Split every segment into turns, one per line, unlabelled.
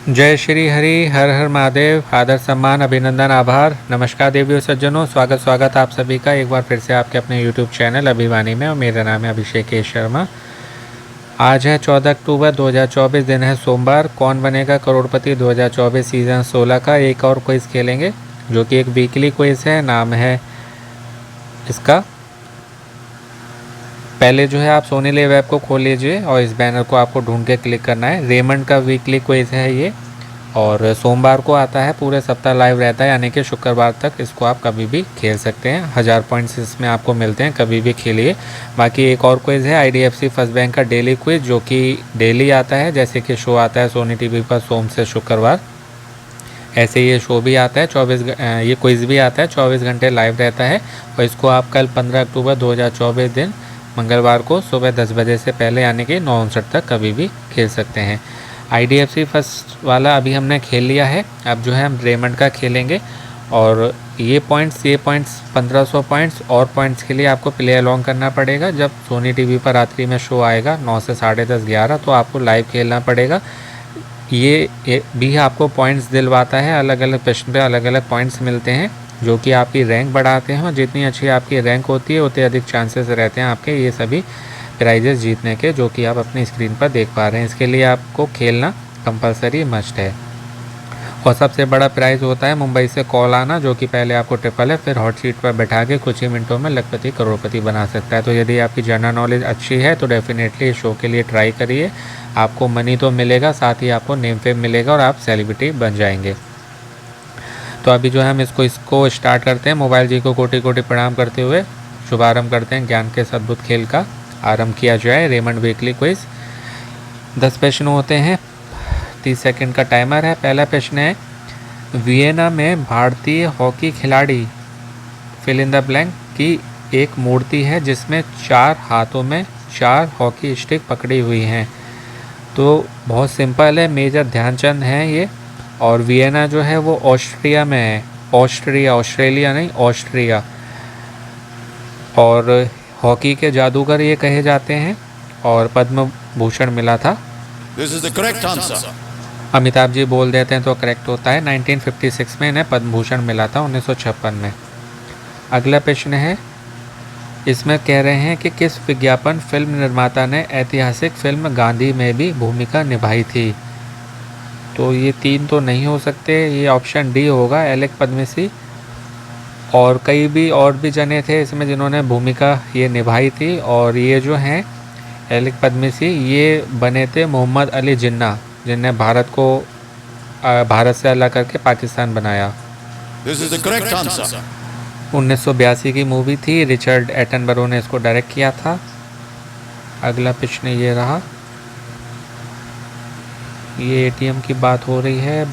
जय श्री हरि, हर हर महादेव। आदर सम्मान अभिनंदन आभार। नमस्कार देवियों सज्जनों, स्वागत आप सभी का एक बार फिर से आपके अपने YouTube चैनल अभिवानी में। और मेरा नाम है अभिषेक शर्मा। आज है 14 अक्टूबर 2024, दिन है सोमवार। कौन बनेगा करोड़पति 2024 सीज़न 16 का एक और क्विज़ खेलेंगे, जो कि एक वीकली क्विज़ है। नाम है इसका, पहले जो है आप सोनी लिव ऐप को खोल लीजिए और इस बैनर को आपको ढूंढ के क्लिक करना है। रेमंड का वीकली क्विज़ है ये, और सोमवार को आता है, पूरे सप्ताह लाइव रहता है, यानी कि शुक्रवार तक इसको आप कभी भी खेल सकते हैं। 1000 पॉइंट्स इसमें आपको मिलते हैं, कभी भी खेलिए। बाकी एक और क्विज़ है IDFC फर्स्ट बैंक का डेली क्विज़, जो कि डेली आता है। जैसे कि शो आता है सोनी टीवी पर सोम से शुक्रवार, ऐसे ये शो भी आता है। ये क्विज़ भी आता है, 24 घंटे लाइव रहता है। और इसको आप कल 15 अक्टूबर 2024 दिन मंगलवार को सुबह 10 बजे से पहले, यानी कि 9:59 तक कभी भी खेल सकते हैं। IDFC फर्स्ट वाला अभी हमने खेल लिया है। अब जो है हम रेमंड का खेलेंगे, और ये पॉइंट्स 1500 पॉइंट्स और पॉइंट्स के लिए आपको प्ले अलॉन्ग करना पड़ेगा। जब सोनी टीवी पर रात्रि में शो आएगा 9 से 10:30 11, तो आपको लाइव खेलना पड़ेगा। ये भी आपको पॉइंट्स दिलवाता है, अलग अलग प्रश्न पे अलग अलग पॉइंट्स मिलते हैं, जो कि आपकी रैंक बढ़ाते हैं। और जितनी अच्छी आपकी रैंक होती है उतने अधिक चांसेस रहते हैं आपके ये सभी प्राइजेस जीतने के, जो कि आप अपनी स्क्रीन पर देख पा रहे हैं। इसके लिए आपको खेलना कंपलसरी मस्ट है। और सबसे बड़ा प्राइज़ होता है मुंबई से कॉल आना, जो कि पहले आपको ट्रिपल है, फिर हॉट सीट पर बैठा के कुछ ही मिनटों में लखपति करोड़पति बना सकता है। तो यदि आपकी जनरल नॉलेज अच्छी है तो डेफिनेटली इस शो के लिए ट्राई करिए। आपको मनी तो मिलेगा, साथ ही आपको नेम फेम मिलेगा और आप सेलिब्रिटी बन जाएंगे। तो अभी जो है हम इसको स्टार्ट करते हैं। मोबाइल जी को कोटि कोटि प्रणाम करते हुए शुभारंभ करते हैं। ज्ञान के इस अद्भुत खेल का आरंभ किया जाए। रेमंड वीकली क्विज 10 प्रश्न होते हैं, 30 सेकंड का टाइमर है। पहला प्रश्न है, वियना में भारतीय हॉकी खिलाड़ी फिल इन द ब्लैंक की एक मूर्ति है जिसमें 4 हाथों में 4 हॉकी स्टिक पकड़ी हुई हैं। तो बहुत सिंपल है, मेजर ध्यानचंद हैं ये। और वियना जो है वो ऑस्ट्रिया में है। ऑस्ट्रेलिया नहीं, ऑस्ट्रिया। और हॉकी के जादूगर ये कहे जाते हैं, और पद्म भूषण मिला था।
This is the correct answer.
Amitabh ji बोल देते हैं तो करेक्ट होता है। 1956 में इन्हें पद्म भूषण मिला था, 1956 में। अगला प्रश्न है, इसमें कह रहे हैं कि किस विज्ञापन फिल्म निर्माता ने ऐतिहासिक फिल्म गांधी में भी भूमिका निभाई थी। तो ये 3 तो नहीं हो सकते, ये ऑप्शन डी होगा, एलेक पद्मसी। और कई भी और भी जने थे इसमें जिन्होंने भूमिका ये निभाई थी। और ये जो हैं एलेक पद्मसी, ये बने थे मोहम्मद अली जिन्ना, जिनने भारत से अलग करके पाकिस्तान बनाया।
This is the correct answer.
1982 की मूवी थी, रिचर्ड एटनबरो ने इसको डायरेक्ट किया था। अगला प्रश्न ये रहा, ये ATM की बात हो रही है।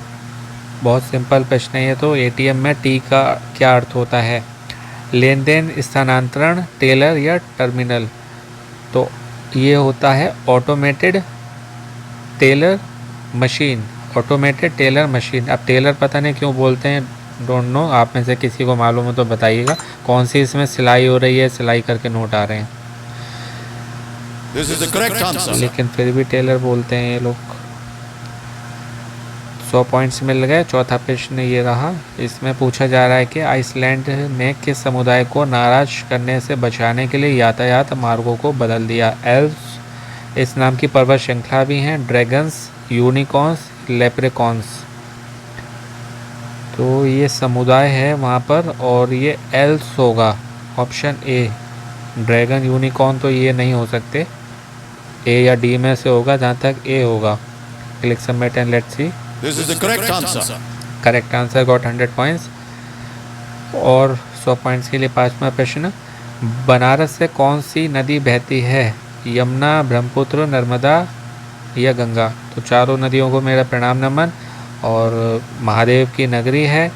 बहुत सिंपल प्रश्न है ये तो। ATM में T का क्या अर्थ होता है? लेन देन, स्थानांतरण, टेलर या टर्मिनल। तो ये होता है automated teller machine. Automated teller machine. अब टेलर पता नहीं क्यों बोलते हैं, डोंट नो। आप में से किसी को मालूम हो तो बताइएगा, कौन सी इसमें सिलाई हो रही है, सिलाई करके नोट आ रहे हैं।
This is the correct answer.
लेकिन फिर भी टेलर बोलते हैं ये लोग। 100 पॉइंट्स मिल गए। चौथा प्रश्न ये रहा, इसमें पूछा जा रहा है कि आइसलैंड ने किस समुदाय को नाराज करने से बचाने के लिए यातायात मार्गों को बदल दिया। एल्व्स इस नाम की पर्वत श्रृंखला भी हैं, ड्रैगन्स, यूनिकॉर्न्स, लेप्रेकॉन्स। तो ये समुदाय है वहाँ पर, और ये एल्व्स होगा, ऑप्शन ए। ड्रैगन, यूनिकॉर्न तो ये नहीं हो सकते, ए या डी में से होगा, जहाँ तक ए होगा। Click submit and let's see.
This is the correct answer.
Correct answer, got 100 points. और 100 पॉइंट्स के लिए 5वां प्रश्न, बनारस से कौन सी नदी बहती है? यमुना, ब्रह्मपुत्र, नर्मदा या गंगा। तो चारों नदियों को मेरा प्रणाम नमन। और महादेव की नगरी है,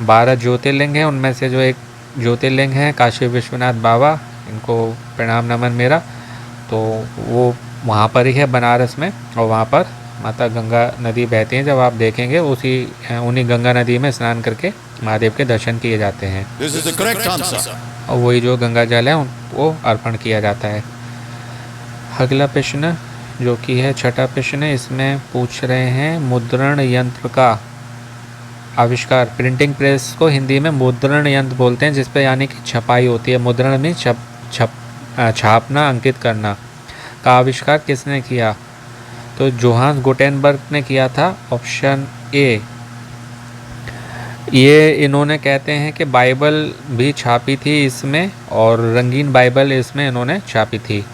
12 ज्योतिर्लिंग हैं, उनमें से जो एक ज्योतिर्लिंग है काशी विश्वनाथ बाबा, इनको प्रणाम नमन मेरा। तो वो वहाँ पर ही है बनारस में, और वहाँ पर माता गंगा नदी बहती हैं। जब आप देखेंगे उन्हीं गंगा नदी में स्नान करके महादेव के दर्शन किए जाते हैं।
This is the correct answer.
और वही जो गंगा जल है वो अर्पण किया जाता है। अगला प्रश्न जो कि है छठा प्रश्न है। इसमें पूछ रहे हैं मुद्रण यंत्र का आविष्कार। प्रिंटिंग प्रेस को हिंदी में मुद्रण यंत्र बोलते हैं, जिस पे यानी कि छपाई होती है। मुद्रण में छापना, अंकित करना का आविष्कार किसने किया? तो जोहान्स गुटेनबर्ग ने किया था। Option A. ये इन्होंने कहते हैं कि बाइबल भी छापी थी इसमें, और रंगीन बाइबल इसमें इन्होंने छापी थी।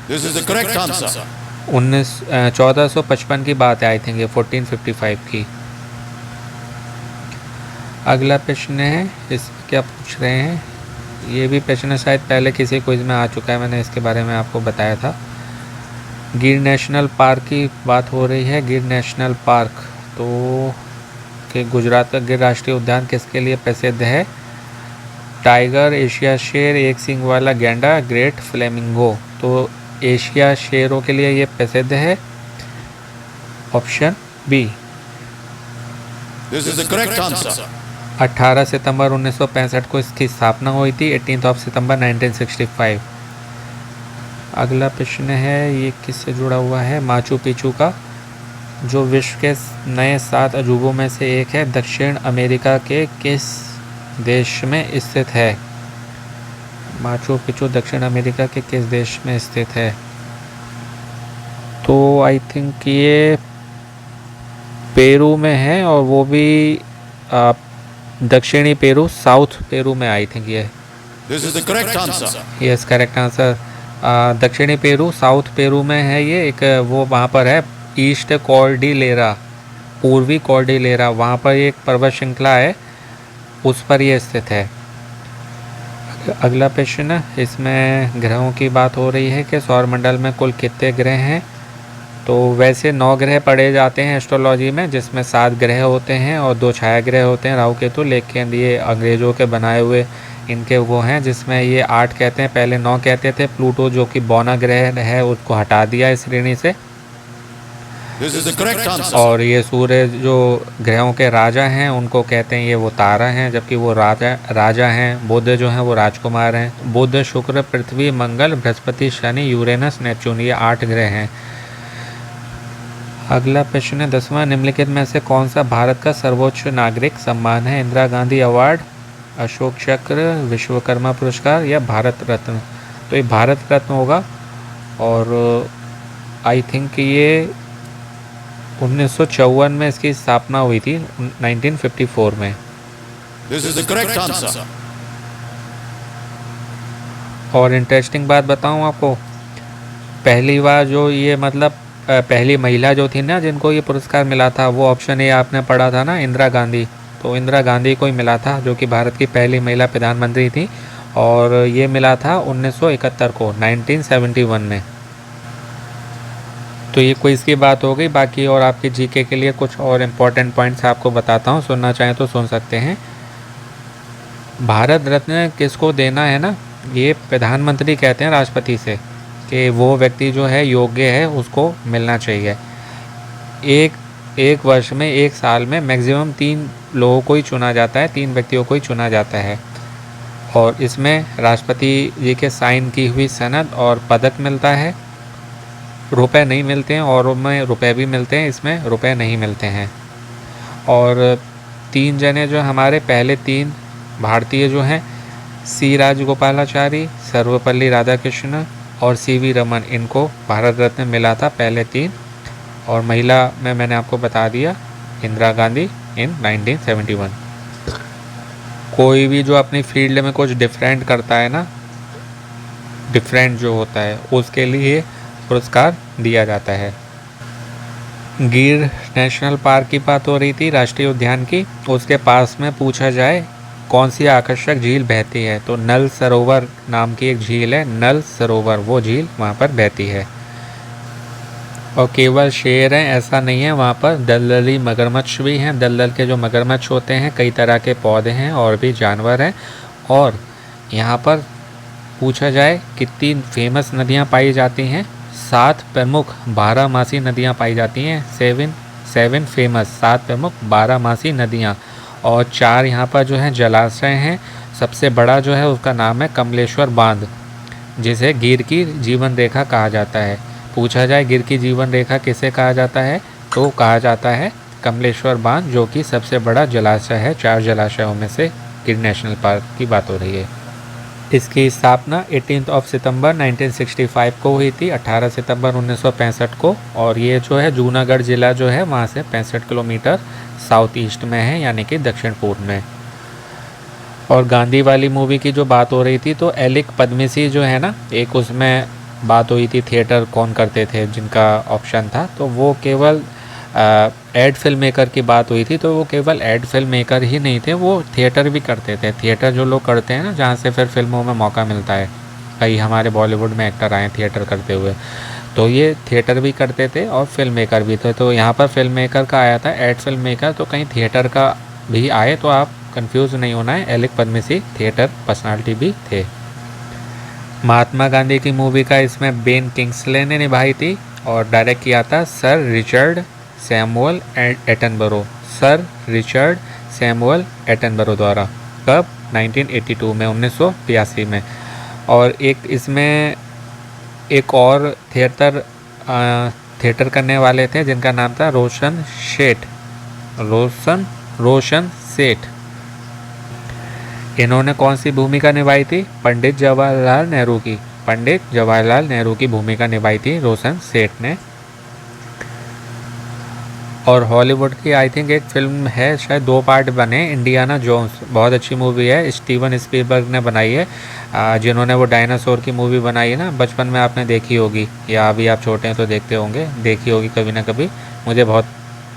This is the correct answer.
1455 की बात है, आई थिंक ये 1455 की। अगला प्रश्न है, इस क्या पूछ रहे हैं, ये भी प्रश्न शायद पहले किसी क्विज में आ चुका है, मैंने इसके बारे में आपको बताया था। गिर नेशनल पार्क की बात हो रही है। गिर नेशनल पार्क तो कि गुजरात का गिर राष्ट्रीय उद्यान किसके लिए प्रसिद्ध है? टाइगर, एशिया शेर, एक सींग वाला गैंडा, ग्रेट फ्लेमिंगो। तो एशिया शेरों के लिए ये प्रसिद्ध है। Option B.
This is the correct answer.
18 सितंबर 1965 को इसकी स्थापना हुई थी। 18 सितंबर 1965। अगला प्रश्न है, ये किससे जुड़ा हुआ है? माचू पिचू का, जो विश्व के नए 7 अजूबों में से एक है, दक्षिण अमेरिका के किस देश में स्थित है? माचू पिचू दक्षिण अमेरिका के किस देश में स्थित है? तो आई थिंक ये पेरू में है, और वो भी दक्षिणी पेरू, साउथ पेरू में आई थिंक ये।
This is the correct answer.
Yes, correct answer. दक्षिणी पेरू, साउथ पेरू में है ये। एक वो वहाँ पर है ईस्ट कॉर्डिलेरा, पूर्वी कॉर्डिलेरा, वहाँ पर एक पर्वत श्रृंखला है, उस पर ये स्थित है। अगला प्रश्न, इसमें ग्रहों की बात हो रही है कि सौरमंडल में कुल कितने ग्रह हैं? तो वैसे 9 ग्रह पढ़े जाते हैं एस्ट्रोलॉजी में, जिसमें 7 ग्रह होते हैं और 2 छाया ग्रह होते हैं, राहु केतु। लेकिन ये अंग्रेज़ों के बनाए हुए इनके वो हैं, जिसमें ये 8 कहते हैं। पहले 9 कहते थे। प्लूटो जो कि बौना ग्रह है, उसको हटा दिया इस श्रेणी से।
This is the correct answer.
और ये सूर्य जो ग्रहों के राजा हैं उनको कहते हैं, ये वो तारा हैं, जबकि वो राजा हैं। बुध जो हैं वो राजकुमार हैं। बुध, शुक्र, पृथ्वी, मंगल, बृहस्पति, शनि, यूरेनस, नेपच्यून, ये 8 ग्रह हैं। अगला प्रश्न है 10वां, निम्नलिखित में से कौन सा भारत का सर्वोच्च नागरिक सम्मान है? इंदिरा गांधी अवार्ड, अशोक चक्र, विश्वकर्मा पुरस्कार या भारत रत्न? तो ये भारत रत्न होगा। और आई थिंक ये 1954 में इसकी स्थापना हुई थी, 1954 में।
This is the correct answer.
और इंटरेस्टिंग बात बताऊं आपको, पहली बार जो ये मतलब पहली महिला जो थी ना जिनको ये पुरस्कार मिला था, वो ऑप्शन ए आपने पढ़ा था ना, इंदिरा गांधी। तो इंदिरा गांधी को ही मिला था, जो कि भारत की पहली महिला प्रधानमंत्री थी, और ये मिला था 1971 को, 1971 में। तो ये क्विज की बात हो गई। बाकी और आपके जीके के लिए कुछ और इम्पोर्टेंट पॉइंट्स आपको बताता हूँ, सुनना चाहें तो सुन सकते हैं। भारत रत्न किसको देना है ना, ये प्रधानमंत्री कहते हैं राष्ट्रपति से कि वो व्यक्ति जो है योग्य है, उसको मिलना चाहिए। एक वर्ष में, एक साल में मैक्सिमम 3 लोगों को ही चुना जाता है, 3 व्यक्तियों को ही चुना जाता है। और इसमें राष्ट्रपति जी के साइन की हुई सनद और पदक मिलता है। रुपए नहीं मिलते हैं, और में रुपए भी मिलते हैं, इसमें रुपए नहीं मिलते हैं। और 3 जने जो हमारे पहले 3 भारतीय जो हैं, सी राजगोपालाचारी, सर्वपल्ली राधाकृष्ण और सीवी रमन, इनको भारत रत्न मिला था पहले 3। और महिला में मैंने आपको बता दिया, इंदिरा गांधी इन 1971। कोई भी जो अपनी फील्ड में कुछ डिफरेंट करता है ना, डिफरेंट जो होता है, उसके लिए पुरस्कार दिया जाता है। गिर नेशनल पार्क की बात हो रही थी, राष्ट्रीय उद्यान की। उसके पास में पूछा जाए कौन सी आकर्षक झील बहती है, तो नल सरोवर नाम की एक झील है, नल सरोवर, वो झील वहाँ पर बहती है। और केवल शेर हैं ऐसा नहीं है, वहाँ पर दलदली मगरमच्छ भी हैं। दलदल के जो मगरमच्छ होते हैं, कई तरह के पौधे हैं और भी जानवर हैं। और यहाँ पर पूछा जाए कितनी फेमस नदियाँ पाई जाती हैं, 7 प्रमुख 12मासी नदियाँ पाई जाती हैं। 7 फेमस, 7 प्रमुख 12मासी नदियाँ। और 4 यहाँ पर जो है जलाशय हैं। सबसे बड़ा जो है उसका नाम है कमलेश्वर बांध, जिसे गिर की जीवन रेखा कहा जाता है। पूछा जाए गिर की जीवन रेखा किसे कहा जाता है, तो कहा जाता है कमलेश्वर बांध, जो कि सबसे बड़ा जलाशय है 4 जलाशयों में से गिर नेशनल पार्क की बात हो रही है। इसकी स्थापना 18 सितंबर 1965 को हुई थी, 18 सितंबर 1965 को। और ये जो है जूनागढ़ ज़िला जो है वहाँ से 65 किलोमीटर साउथ ईस्ट में है, यानी कि दक्षिण पूर्व में। और गांधी वाली मूवी की जो बात हो रही थी, तो एलिक पद्मसी जो है ना, एक उसमें बात हुई थी थिएटर कौन करते थे जिनका ऑप्शन था, तो वो केवल एड फिल्म मेकर की बात हुई थी। तो वो केवल एड फिल्म मेकर ही नहीं थे, वो थिएटर भी करते थे। थिएटर जो लोग करते हैं ना, जहाँ से फिर फिल्मों में मौका मिलता है, कई हमारे बॉलीवुड में एक्टर आए थिएटर करते हुए, तो ये थिएटर भी करते थे और फिल्म मेकर भी थे। तो यहाँ पर फिल्म मेकर का आया था एड फिल्म मेकर, तो कहीं थिएटर का भी आए, तो आप कंफ्यूज नहीं होना है, एलिक पद्मसी थिएटर पर्सनालिटी भी थे। महात्मा गांधी की मूवी का इसमें बेन किंग्सले ने निभाई थी और डायरेक्ट किया था sir Richard Samuel Attenborough, sir Richard Samuel Attenborough द्वारा। कब? 1982 में, 1982 में। और एक इसमें एक और थिएटर करने वाले थे जिनका नाम था रोशन सेठ। इन्होंने कौन सी भूमिका निभाई थी? पंडित जवाहरलाल नेहरू की भूमिका निभाई थी रोशन सेठ ने। और हॉलीवुड की आई थिंक एक फिल्म है, शायद 2 पार्ट बने, इंडियाना जोन्स, बहुत अच्छी मूवी है, स्टीवन स्पीलबर्ग ने बनाई है। जिन्होंने वो डायनासोर की मूवी बनाई है ना, बचपन में आपने देखी होगी, या अभी आप छोटे हैं तो देखते होंगे, देखी होगी कभी ना कभी। मुझे बहुत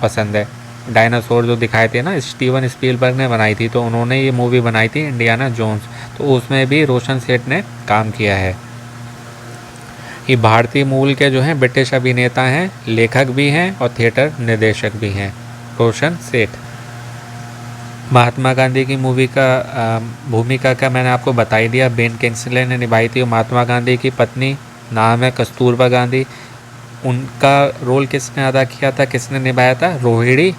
पसंद है। डायनासोर जो दिखाए थे ना, स्टीवन स्पीलबर्ग ने बनाई थी, तो उन्होंने ये मूवी बनाई थी इंडियाना जोन्स, तो उसमें भी रोशन सेठ ने काम किया है। ये भारतीय मूल के जो हैं ब्रिटिश अभिनेता हैं, लेखक भी हैं और थिएटर निर्देशक भी हैं, रोशन सेठ। महात्मा गांधी की मूवी का भूमिका का मैंने आपको बता ही दिया, बेन किंग्सले ने निभाई थी। महात्मा गांधी की पत्नी नाम है कस्तूरबा गांधी। उनका रोल किसने अदा किया था, किसने निभाया था? रोहिणी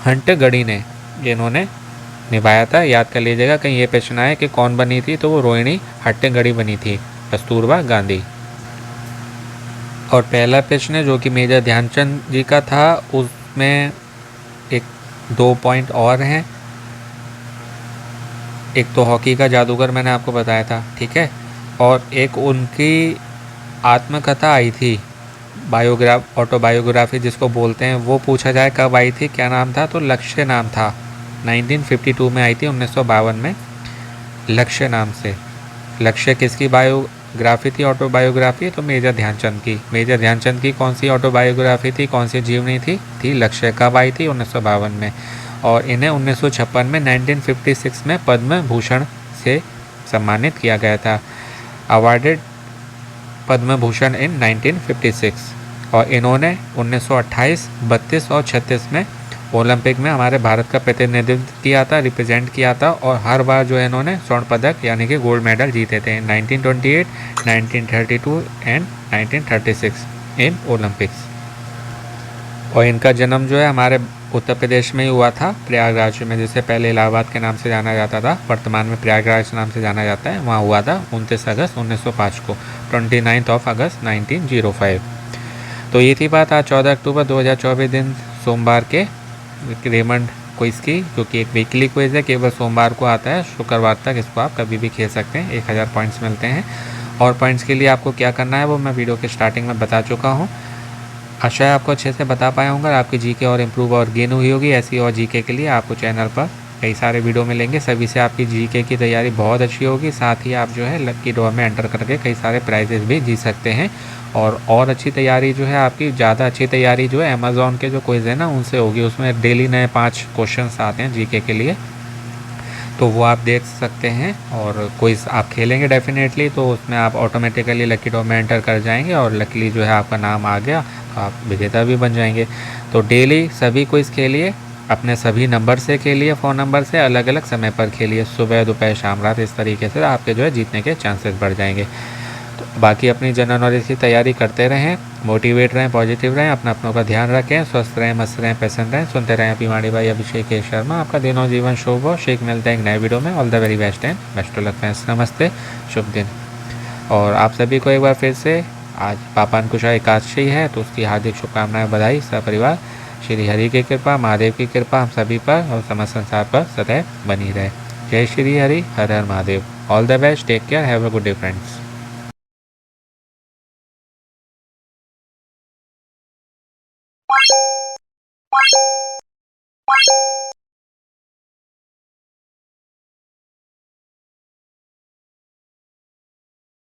हट्टंगडी ने इन्होंने निभाया था। याद कर लीजिएगा, कहीं ये प्रश्न आए कि कौन बनी थी, तो वो रोहिणी हट्टंगडी बनी थी, कस्तूरबा गांधी। और पहला प्रश्न जो कि मेजर ध्यानचंद जी का था, उसमें 2 पॉइंट और हैं। एक तो हॉकी का जादूगर मैंने आपको बताया था, ठीक है, और एक उनकी आत्मकथा आई थी, ऑटोबायोग्राफी जिसको बोलते हैं, वो पूछा जाए कब आई थी, क्या नाम था, तो लक्ष्य नाम था। 1952 में आई थी, 1952 में, लक्ष्य नाम से। लक्ष्य किसकी बायोग्राफी थी, ऑटोबायोग्राफी? तो मेजर ध्यानचंद की। मेजर ध्यानचंद की कौन सी ऑटोबायोग्राफी थी, कौन सी जीवनी थी लक्ष्य। कब आई थी? 1952 में। और इन्हें 1956 में 1956 में पद्म भूषण से सम्मानित किया गया था, अवार्डेड पद्म भूषण इन 1956। और इन्होंने 1928, 32 और 36 में ओलंपिक में हमारे भारत का प्रतिनिधित्व किया था, रिप्रेजेंट किया था, और हर बार जो है इन्होंने स्वर्ण पदक यानी कि गोल्ड मेडल जीते थे, 1928, 1932 एंड 1936 इन ओलंपिक्स। और इनका जन्म जो है हमारे उत्तर प्रदेश में ही हुआ था, प्रयागराज में, जिसे पहले इलाहाबाद के नाम से जाना जाता था, वर्तमान में प्रयागराज नाम से जाना जाता है। वहाँ हुआ था 29 अगस्त 1905 को, 29 अगस्त 1905। तो ये थी बात आज 14 अक्टूबर 2024 दिन सोमवार के रेमंड क्विज़ की, जो कि एक वीकली क्विज़ है, केवल सोमवार को आता है, शुक्रवार तक इसको आप कभी भी खेल सकते हैं। 1000 पॉइंट्स मिलते हैं। और पॉइंट्स के लिए आपको क्या करना है वो मैं वीडियो के स्टार्टिंग में बता चुका हूँ। आशा है आपको अच्छे से बता पाया हूँ। आपकी जीके और इम्प्रूव और गेन हुई होगी। ऐसी और जीके के लिए आपको चैनल पर कई सारे वीडियो मिलेंगे, सभी से आपकी जीके की तैयारी बहुत अच्छी होगी। साथ ही आप जो है लकी ड्रॉ में एंटर करके कई सारे प्राइजेस भी जीत सकते हैं। और अच्छी तैयारी जो है आपकी, ज़्यादा अच्छी तैयारी जो है अमेज़ॉन के जो क्विज़ है ना उनसे होगी। उसमें डेली नए 5 क्वेश्चंस आते हैं जीके के लिए, तो वो आप देख सकते हैं। और क्विज़ आप खेलेंगे डेफिनेटली, तो उसमें आप ऑटोमेटिकली लकी ड्रॉ में एंटर कर जाएंगे और लकीली जो है आपका नाम आ गया, आप विजेता भी बन जाएंगे। तो डेली सभी क्विज़ खेलिए, अपने सभी नंबर से खेलिए, फ़ोन नंबर से, अलग अलग समय पर खेलिए, सुबह दोपहर शाम रात, इस तरीके से आपके जो है जीतने के चांसेस बढ़ जाएंगे। तो बाकी अपनी जनरल नॉलेज की तैयारी करते रहें, मोटिवेट रहें, पॉजिटिव रहें, अपनों का ध्यान रखें, स्वस्थ रहें, मस्त रहें, प्रसन्न रहें। सुनते रहें पिमाड़ी भाई अभिषेक शर्मा। आपका दिन और जीवन शुभ हो। शेख मिलते हैं एक नए वीडियो में। All the very best and best of luck friends. नमस्ते, शुभ दिन। और आप सभी को एक बार फिर से आज पापा अंकुशा एकादशी है तो उसकी हार्दिक शुभकामनाएं, बधाई। सपरिवार श्री हरि की कृपा, महादेव की कृपा हम सभी पर और समस्त संसार पर सदैव बनी रहे। जय श्री हरि, हर हर Mahadev. All the best, take care, have a good day friends.